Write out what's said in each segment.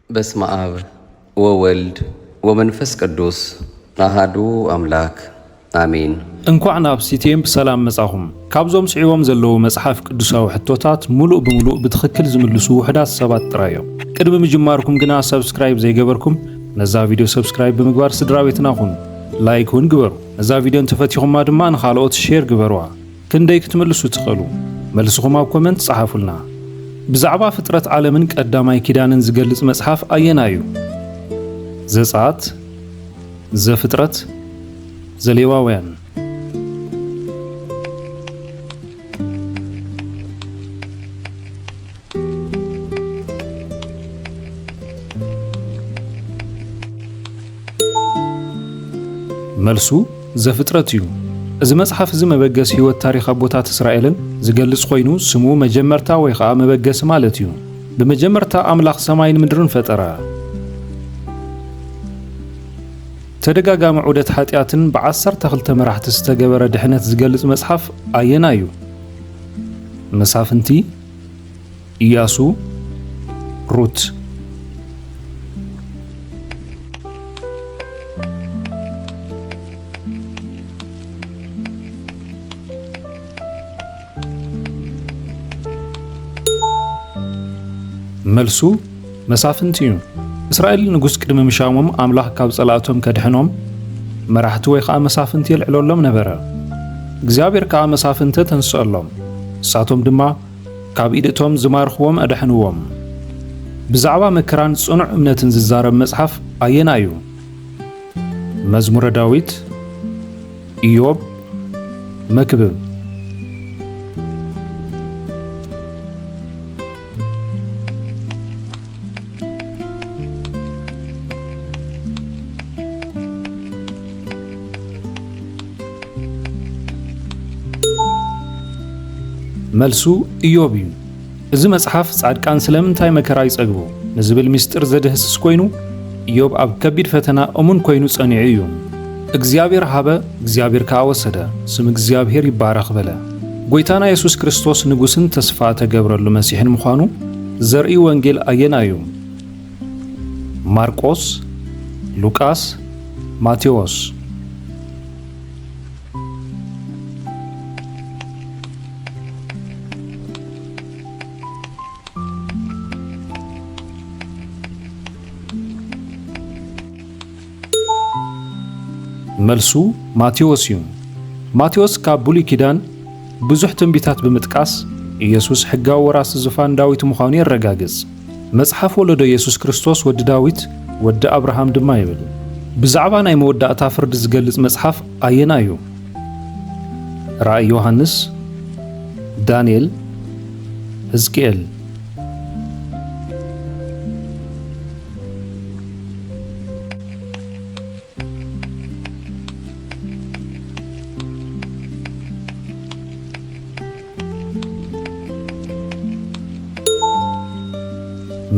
በስመ አብ ወወልድ ወመንፈስ ቅዱስ አሐዱ አምላክ አሜን። እንኳዕ ናብ ሲቴም ብሰላም መጻኹም። ካብዞም ስዒቦም ዘለዉ መጽሓፍ ቅዱሳዊ ሕቶታት ሙሉእ ብምሉእ ብትኽክል ዝምልሱ ውሕዳት ሰባት ጥራይ እዮም። ቅድሚ ምጅማርኩም ግና ሰብስክራይብ ዘይገበርኩም ነዛ ቪድዮ ሰብስክራይብ ብምግባር ስድራ ቤትና ኹኑ። ላይክ እውን ግበሩ። ነዛ ቪድዮ እንተፈቲኹማ ድማ ንኻልኦት ሼር ግበርዋ። ክንደይ ክትምልሱ ትኽእሉ? መልስኹም ኣብ ኮመንት ጸሓፉልና። ብዛዕባ ፍጥረት ዓለምን ቀዳማይ ኪዳንን ዝገልጽ መጽሓፍ ኣየና እዩ? ዘጸአት፣ ዘፍጥረት፣ ዘሌዋውያን። መልሱ ዘፍጥረት እዩ። እዚ መጽሓፍ እዚ መበገስ ህይወት ታሪኽ ኣቦታት እስራኤልን ዝገልጽ ኮይኑ ስሙ መጀመርታ ወይ ከዓ መበገሲ ማለት እዩ። ብመጀመርታ ኣምላኽ ሰማይን ምድርን ፈጠረ። ተደጋጋሚ ዑደት ኃጢአትን ብ12 መራሕቲ ዝተገበረ ድሕነት ዝገልጽ መጽሓፍ ኣየና እዩ? መሳፍንቲ፣ ኢያሱ፣ ሩት። መልሱ መሳፍንቲ እዩ። እስራኤል ንጉስ ቅድሚ ምሻሞም ኣምላኽ ካብ ጸላእቶም ከድሕኖም መራሕቲ ወይ ከዓ መሳፍንቲ የልዕለሎም ነበረ። እግዚኣብሔር ከዓ መሳፍንቲ ተንስአሎም፣ ንሳቶም ድማ ካብ ኢድእቶም ዝማርኽዎም ኣድሕንዎም። ብዛዕባ መከራን ጽኑዕ እምነትን ዝዛረብ መጽሓፍ ኣየና እዩ? መዝሙረ ዳዊት፣ ኢዮብ፣ መክብብ። መልሱ ኢዮብ እዩ። እዚ መጽሓፍ ጻድቃን ስለምንታይ መከራ ይጸግቡ ንዝብል ምስጢር ዘድህስስ ኮይኑ ኢዮብ ኣብ ከቢድ ፈተና እሙን ኮይኑ ጸኒዑ እዩ። እግዚአብሔር ሃበ፣ እግዚአብሔር ከዓ ወሰደ፣ ስም እግዚአብሔር ይባረኽ በለ። ጐይታና ኢየሱስ ክርስቶስ ንጉስን ተስፋ ተገብረሉ መሲሕን ምዃኑ ዘርኢ ወንጌል ኣየና እዩ? ማርቆስ፣ ሉቃስ፣ ማቴዎስ። መልሱ ማቴዎስ እዩ። ማቴዎስ ካብ ብሉይ ኪዳን ብዙሕ ትንቢታት ብምጥቃስ ኢየሱስ ሕጋዊ ወራሲ ዙፋን ዳዊት ምዃኑ የረጋግጽ። መጽሓፍ ወለዶ ኢየሱስ ክርስቶስ ወዲ ዳዊት ወዲ አብርሃም ድማ ይብል። ብዛዕባ ናይ መወዳእታ ፍርዲ ዝገልጽ መጽሓፍ ኣየና እዩ? ራእይ ዮሐንስ፣ ዳንኤል፣ ሕዝቅኤል።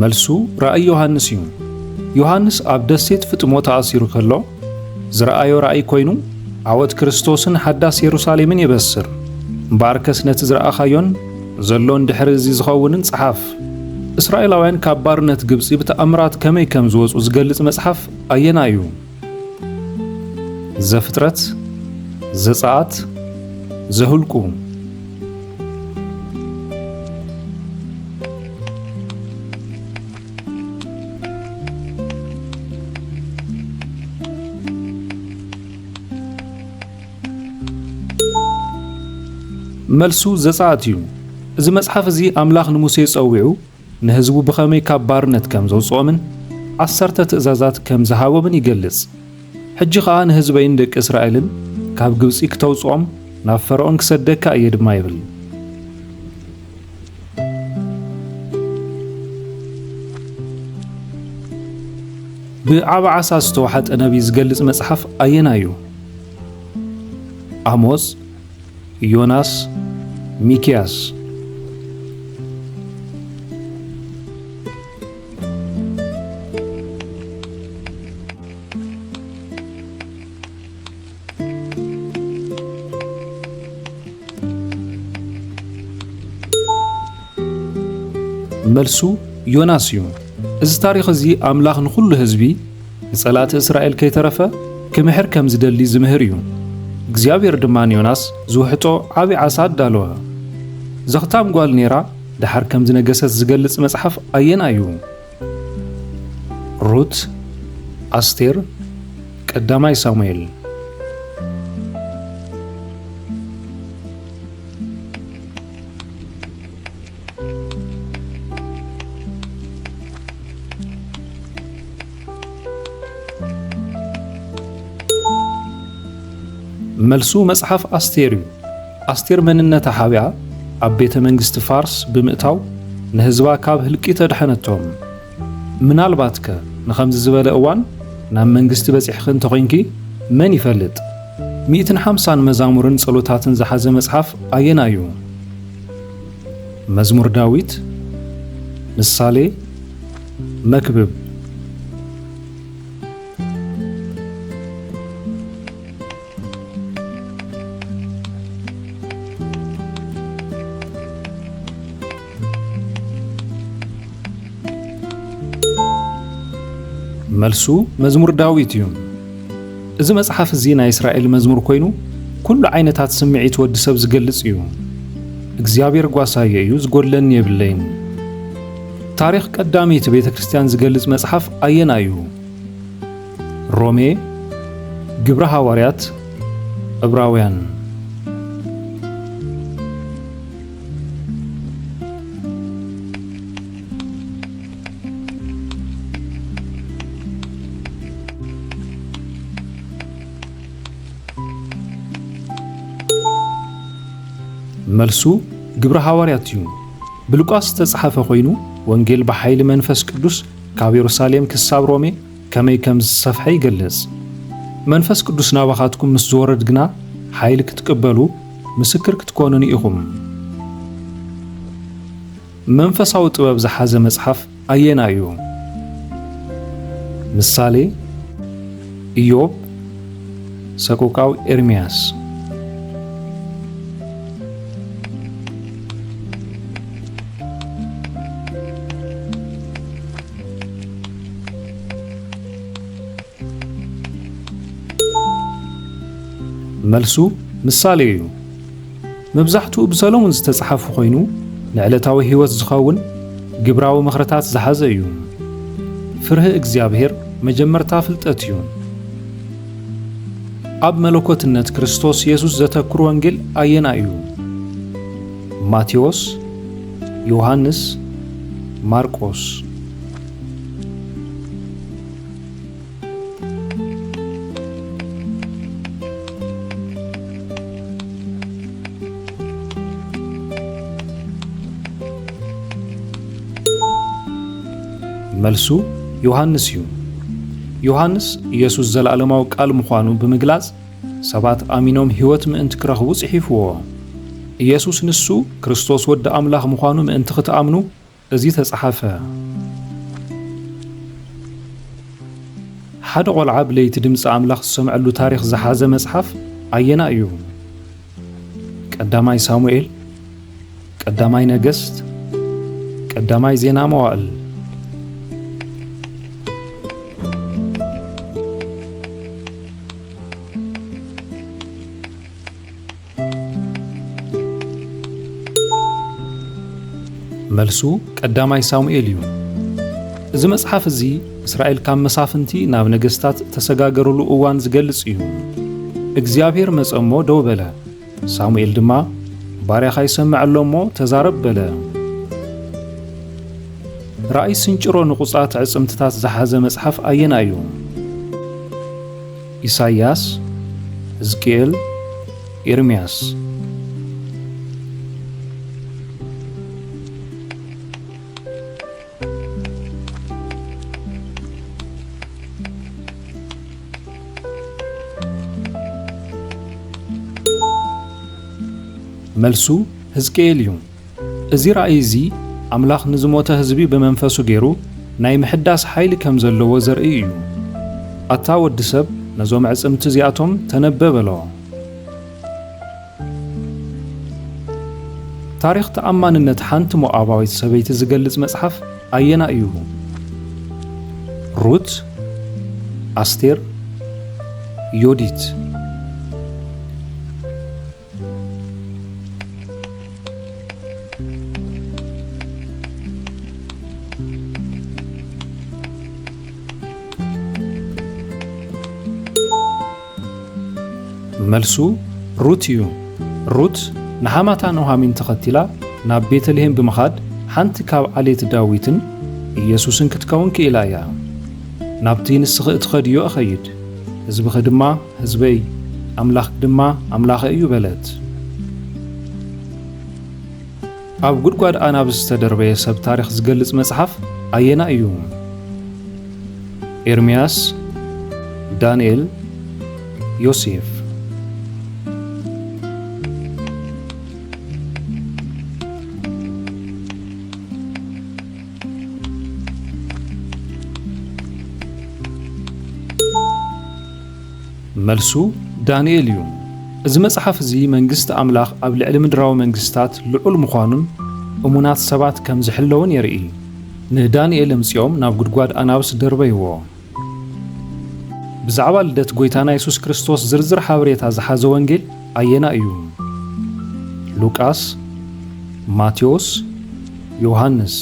መልሱ ራእይ ዮሐንስ እዩ። ዮሐንስ ኣብ ደሴት ፍጥሞ ተኣሲሩ ከሎ ዝረአዮ ራእይ ኮይኑ ዓወት ክርስቶስን ሓዳስ ኢየሩሳሌምን የበስር። እምበኣርከስ ነቲ ዝረኣኻዮን ዘሎን ድሕሪ እዚ ዝኸውንን ጸሓፍ። እስራኤላውያን ካብ ባርነት ግብፂ ብተኣምራት ከመይ ከም ዝወፁ ዝገልጽ መጽሓፍ ኣየና እዩ? ዘፍጥረት፣ ዘጸአት፣ ዘሁልቁ። መልሱ ዘጸአት እዩ። እዚ መጽሓፍ እዚ ኣምላኽ ንሙሴ ጸዊዑ ንህዝቡ ብኸመይ ካብ ባርነት ከም ዘውፅኦምን 10 ትእዛዛት ከም ዝሃቦምን ይገልጽ። ሕጂ ከዓ ንህዝበይን ደቂ እስራኤልን ካብ ግብፂ ክተውፅኦም ናብ ፈርዖን ክሰደካ እየ ድማ ይብል። ብዓብ ዓሳ ዝተዋሓጠ ነቢይ ዝገልጽ መጽሓፍ ኣየና እዩ? አሞጽ፣ ዮናስ፣ ሚክያስ። መልሱ ዮናስ እዩ። እዚ ታሪኽ እዚ ኣምላኽ ንኹሉ ህዝቢ ንጸላእቲ እስራኤል ከይተረፈ ክምሕር ከም ዝደሊ ዝምህር እዩ። እግዚኣብሔር ድማ ንዮናስ ዝውሕጦ ዓብዪ ዓሳ ኣዳለወ። ዘኽታም ጓል ነይራ ድሓር ከም ዝነገሰት ዝገልጽ መጽሓፍ ኣየና እዩ? ሩት፣ ኣስቴር፣ ቀዳማይ ሳሙኤል። መልሱ መጽሓፍ ኣስቴር እዩ። ኣስቴር መንነታ ሓቢኣ ኣብ ቤተ መንግስቲ ፋርስ ብምእታው ንህዝባ ካብ ህልቂ ተድሐነቶም። ምናልባት ከ ንኸምዚ ዝበለ እዋን ናብ መንግስቲ በፂሕኺ እንተኾይንኪ መን ይፈልጥ? 150 መዛሙርን ጸሎታትን ዝሓዘ መጽሓፍ ኣየና እዩ? መዝሙር ዳዊት፣ ምሳሌ፣ መክብብ። መልሱ መዝሙር ዳዊት እዩ። እዚ መጽሓፍ እዚ ናይ እስራኤል መዝሙር ኮይኑ ኩሉ ዓይነታት ስምዒት ወዲ ሰብ ዝገልጽ እዩ። እግዚኣብሔር ጓሳየ እዩ ዝጐድለኒ የብለይን። ታሪኽ ቀዳመይቲ ቤተ ክርስቲያን ዝገልጽ መጽሓፍ ኣየና እዩ? ሮሜ፣ ግብረ ሐዋርያት፣ ዕብራውያን። መልሱ ግብረ ሐዋርያት እዩ። ብሉቃስ ዝተጻሕፈ ኮይኑ ወንጌል ብሓይሊ መንፈስ ቅዱስ ካብ ኢየሩሳሌም ክሳብ ሮሜ ከመይ ከም ዝሰፍሐ ይገልጽ። መንፈስ ቅዱስ ናባኻትኩም ምስ ዝወረድ ግና ሓይሊ ክትቅበሉ ምስክር ክትኮኑን ኢኹም። መንፈሳዊ ጥበብ ዝሓዘ መጽሓፍ ኣየና እዩ? ምሳሌ፣ ኢዮብ፣ ሰቆቃው ኤርምያስ። መልሱ ምሳሌ እዩ። መብዛሕትኡ ብሰሎሞን ዝተጻሕፉ ኮይኑ ንዕለታዊ ህይወት ዝኸውን ግብራዊ ምኽርታት ዝሓዘ እዩ። ፍርህ እግዚኣብሔር መጀመርታ ፍልጠት እዩ። ኣብ መለኮትነት ክርስቶስ ኢየሱስ ዘተክሩ ወንጌል ኣየና እዩ? ማቴዎስ፣ ዮሐንስ፣ ማርቆስ። መልሱ ዮሐንስ እዩ። ዮሐንስ ኢየሱስ ዘለዓለማዊ ቃል ምዃኑ ብምግላጽ ሰባት ኣሚኖም ሕይወት ምእንቲ ክረኽቡ ጽሒፍዎ። ኢየሱስ ንሱ ክርስቶስ ወዲ ኣምላኽ ምዃኑ ምእንቲ ክትኣምኑ እዚ ተጻሓፈ። ሓደ ቖልዓ ብለይቲ ድምፂ ኣምላኽ ዝሰምዐሉ ታሪኽ ዝሓዘ መጽሓፍ ኣየና እዩ? ቀዳማይ ሳሙኤል፣ ቀዳማይ ነገሥት፣ ቀዳማይ ዜና መዋዕል። መልሱ ቀዳማይ ሳሙኤል እዩ። እዚ መጽሓፍ እዚ እስራኤል ካብ መሳፍንቲ ናብ ነገሥታት ተሰጋገሩሉ እዋን ዝገልጽ እዩ። እግዚኣብሔር መጸሞ ደው በለ፣ ሳሙኤል ድማ ባርያኻ ይሰምዕ ኣሎ እሞ ተዛረብ በለ። ራእይ ስንጭሮ ንቑጻት ዕጽምትታት ዝሓዘ መጽሓፍ ኣየና እዩ? ኢሳይያስ፣ ሕዝቅኤል፣ ኤርምያስ። መልሱ ሕዝቅኤል እዩ። እዚ ራእይ እዚ ኣምላኽ ንዝሞተ ህዝቢ ብመንፈሱ ገይሩ ናይ ምሕዳስ ሓይሊ ከም ዘለዎ ዘርኢ እዩ። ኣታ ወዲ ሰብ ነዞም ዕጽምቲ እዚኣቶም ተነበበሎ። ታሪኽ ተኣማንነት ሓንቲ ሞዓባዊት ሰበይቲ ዝገልጽ መጽሓፍ ኣየና እዩ? ሩት፣ አስቴር፣ ዮዲት። መልሱ ሩት እዩ። ሩት ንሓማታ ኑሃሚን ተኸቲላ ናብ ቤተልሔም ብምኻድ ሓንቲ ካብ ዓሌት ዳዊትን ኢየሱስን ክትከውን ክኢላ እያ። ናብቲ ንስኺ እትኸድዮ እኸይድ፣ ህዝብኺ ድማ ህዝበይ ኣምላኽ ድማ ኣምላኸ እዩ በለት። ኣብ ጉድጓድ ኣናብስ ዝተደርበየ ሰብ ታሪኽ ዝገልጽ መጽሓፍ ኣየና እዩ? ኤርምያስ፣ ዳንኤል፣ ዮሴፍ። መልሱ ዳንኤል እዩ። እዚ መጽሓፍ እዚ መንግስቲ ኣምላኽ ኣብ ልዕሊ ምድራዊ መንግስታት ልዑል ምዃኑን እሙናት ሰባት ከም ዝሕለውን የርኢ። ንዳንኤል እምፂኦም ናብ ጉድጓድ ኣናብስ ደርበይዎ። ብዛዕባ ልደት ጎይታና ኢየሱስ ክርስቶስ ዝርዝር ሓበሬታ ዝሓዘ ወንጌል ኣየና እዩ? ሉቃስ፣ ማቴዎስ፣ ዮሃንስ።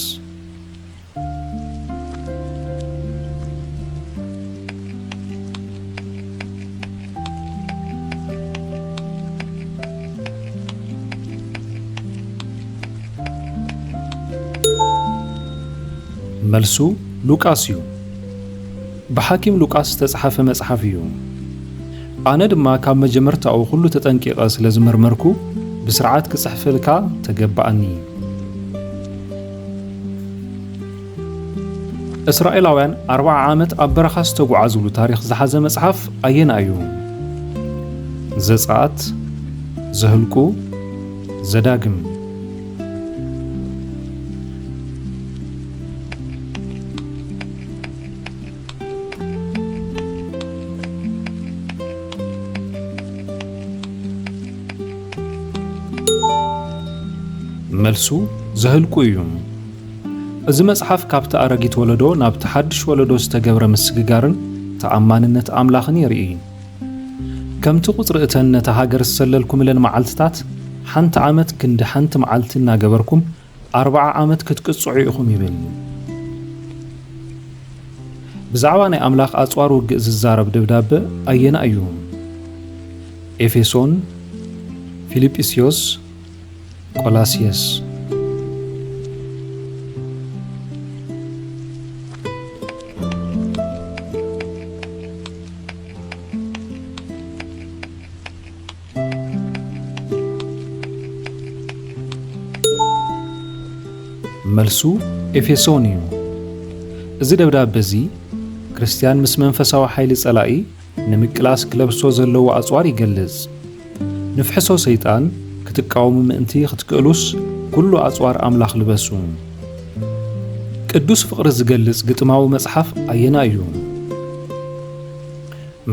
መልሱ ሉቃስ እዩ። ብሓኪም ሉቃስ ዝተጻሕፈ መጽሓፍ እዩ። ኣነ ድማ ካብ መጀመርታኡ ኩሉ ተጠንቂቐ ስለ ዝመርመርኩ ብስርዓት ክጽሕፍልካ ተገባኣኒ። እስራኤላውያን 40 ዓመት ኣብ በረኻ ዝተጓዓዝሉ ታሪኽ ዝሓዘ መጽሓፍ ኣየና እዩ? ዘጸአት፣ ዘህልቁ፣ ዘዳግም። መልሱ ዘህልቁ እዩ። እዚ መጽሓፍ ካብቲ ኣረጊት ወለዶ ናብቲ ሓድሽ ወለዶ ዝተገብረ ምስግጋርን ተኣማንነት ኣምላኽን የርኢ። ከምቲ ቁፅሪ እተን ነታ ሃገር ዝሰለልኩምለን መዓልትታት ሓንቲ ዓመት ክንዲ ሓንቲ መዓልቲ እናገበርኩም 40 ዓመት ክትቅጽዑ ኢኹም ይብል። ብዛዕባ ናይ ኣምላኽ ኣጽዋር ውግእ ዝዛረብ ደብዳቤ ኣየና እዩ? ኤፌሶን፣ ፊልጵስዮስ፣ ቆላስየስ። መልሱ ኤፌሶን እዩ። እዚ ደብዳቤ እዚ ክርስቲያን ምስ መንፈሳዊ ሓይሊ ጸላኢ ንምቅላስ ክለብሶ ዘለዎ ኣጽዋር ይገልጽ። ንፍሕሶ ሰይጣን ክትቃወሙ ምእንቲ ክትክእሉስ ኩሉ ኣጽዋር ኣምላኽ ልበሱ። ቅዱስ ፍቕሪ ዝገልጽ ግጥማዊ መጽሓፍ ኣየና እዩ?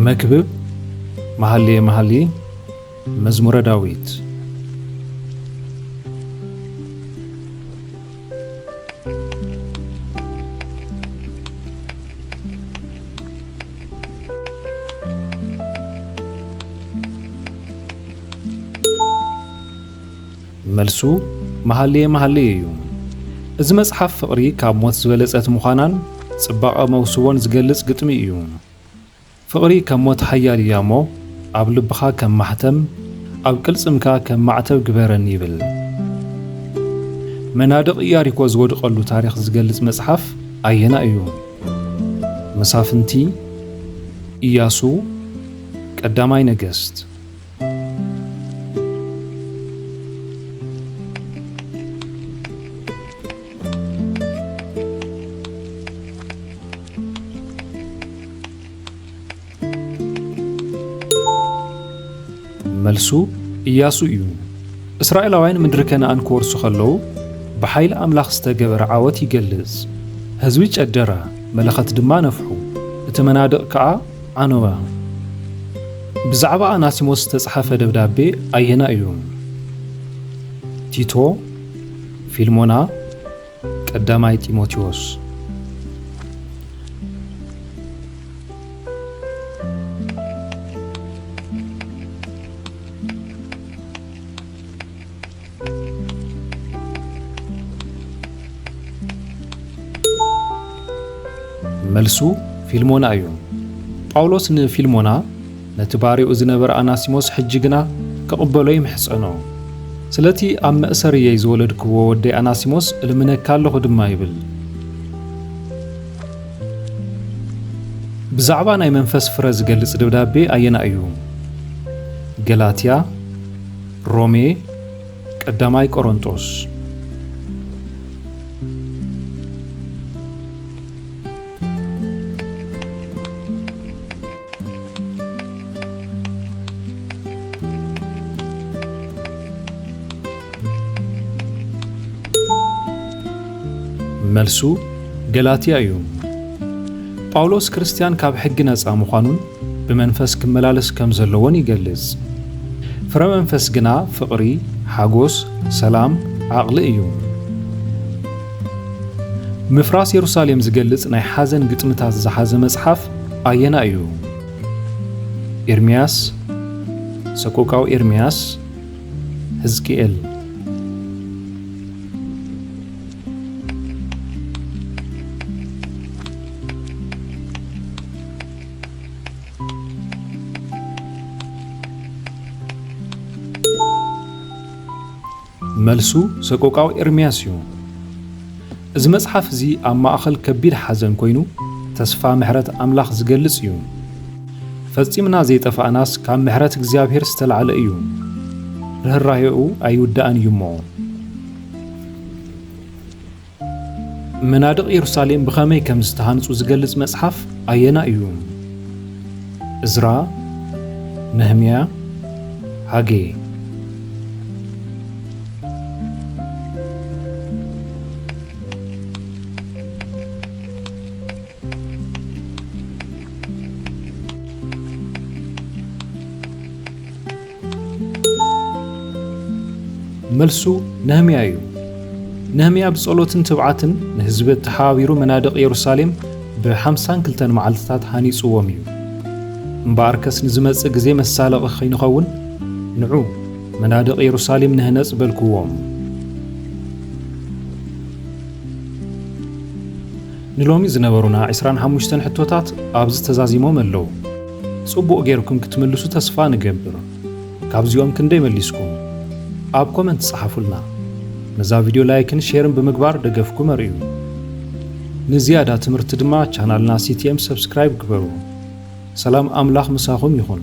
መክብብ፣ መሃልየ መሃልይ፣ መዝሙረ ዳዊት። መልሱ መሃልየ መሃልይ እዩ። እዚ መጽሓፍ ፍቕሪ ካብ ሞት ዝበለጸት ምዃናን ጽባቐ መውስቦን ዝገልጽ ግጥሚ እዩ። ፍቕሪ ከም ሞት ሓያል እያ እሞ ኣብ ልብኻ ከም ማሕተም ኣብ ቅልጽምካ ከም ማዕተብ ግበረን ይብል። መናድቕ ኢያሪኮ ዝወድቐሉ ታሪኽ ዝገልጽ መጽሓፍ ኣየና እዩ? መሳፍንቲ፣ ኢያሱ፣ ቀዳማይ ነገሥት። መልሱ ኢያሱ እዩ። እስራኤላውያን ምድሪ ከነኣን ክወርሱ ከለዉ ብሓይሊ ኣምላኽ ዝተገበረ ዓወት ይገልጽ። ህዝቢ ጨደረ፣ መለኸት ድማ ነፍሑ፣ እቲ መናድቕ ከዓ ዓነወ። ብዛዕባ ኣናሲሞስ ዝተጻሕፈ ደብዳቤ ኣየና እዩ? ቲቶ፣ ፊልሞና፣ ቀዳማይ ጢሞቴዎስ። መልሱ ፊልሞና እዩ። ጳውሎስ ንፊልሞና ነቲ ባሪኡ ዝነበረ ኣናሲሞስ ሕጂ ግና ከቕበሎ ይምሕፀኖ። ስለቲ ኣብ መእሰር እየ ዝወለድክዎ ወደይ ኣናሲሞስ እልምነካ ኣለኹ ድማ ይብል። ብዛዕባ ናይ መንፈስ ፍረ ዝገልጽ ደብዳቤ ኣየና እዩ? ገላትያ፣ ሮሜ፣ ቀዳማይ ቆሮንጦስ። መልሱ ገላትያ እዩ። ጳውሎስ ክርስቲያን ካብ ሕጊ ነፃ ምዃኑን ብመንፈስ ክመላለስ ከም ዘለዎን ይገልጽ። ፍረ መንፈስ ግና ፍቕሪ፣ ሓጎስ፣ ሰላም፣ ዓቕሊ እዩ። ምፍራስ ኢየሩሳሌም ዝገልጽ ናይ ሓዘን ግጥምታት ዝሓዘ መጽሓፍ ኣየና እዩ? ኤርምያስ፣ ሰቆቃዊ ኤርምያስ፣ ሕዝቅኤል። መልሱ ሰቆቃዊ ኤርምያስ እዩ። እዚ መጽሓፍ እዚ ኣብ ማእኸል ከቢድ ሓዘን ኮይኑ ተስፋ ምሕረት ኣምላኽ ዝገልጽ እዩ። ፈጺምና ዘይጠፋእናስ ካብ ምሕረት እግዚኣብሔር ዝተላዕለ እዩ። ርህራሄኡ ኣይውዳእን እዩ እሞ። መናድቕ ኢየሩሳሌም ብኸመይ ከም ዝተሃንጹ ዝገልጽ መጽሓፍ ኣየና እዩ? እዝራ፣ ነህምያ፣ ሃጌ። መልሱ ነህምያ እዩ። ነህምያ ብጸሎትን ትብዓትን ንህዝቢ ተሓባቢሩ መናድቕ ኢየሩሳሌም ብ52 መዓልትታት ሃኒጽዎም እዩ። እምበኣር ከስ ንዝመጽእ ግዜ መሳለቒ ኸይንኸውን ንዑ መናድቕ ኢየሩሳሌም ንህነጽ በልክዎም። ንሎሚ ዝነበሩና 25 ሕቶታት ኣብዚ ተዛዚሞም ኣለዉ። ጽቡቕ ጌርኩም ክትምልሱ ተስፋ ንገብር። ካብዚኦም ክንደይ መሊስኩም? ኣብ ኮመንት ጻሓፉልና። ነዛ ቪድዮ ላይክን ሼርን ብምግባር ደገፍኩም ኣርእዩ። ንዝያዳ ትምህርቲ ድማ ቻናልና CTM ሰብስክራይብ ግበሩ። ሰላም ኣምላኽ ምሳኹም ይኹን።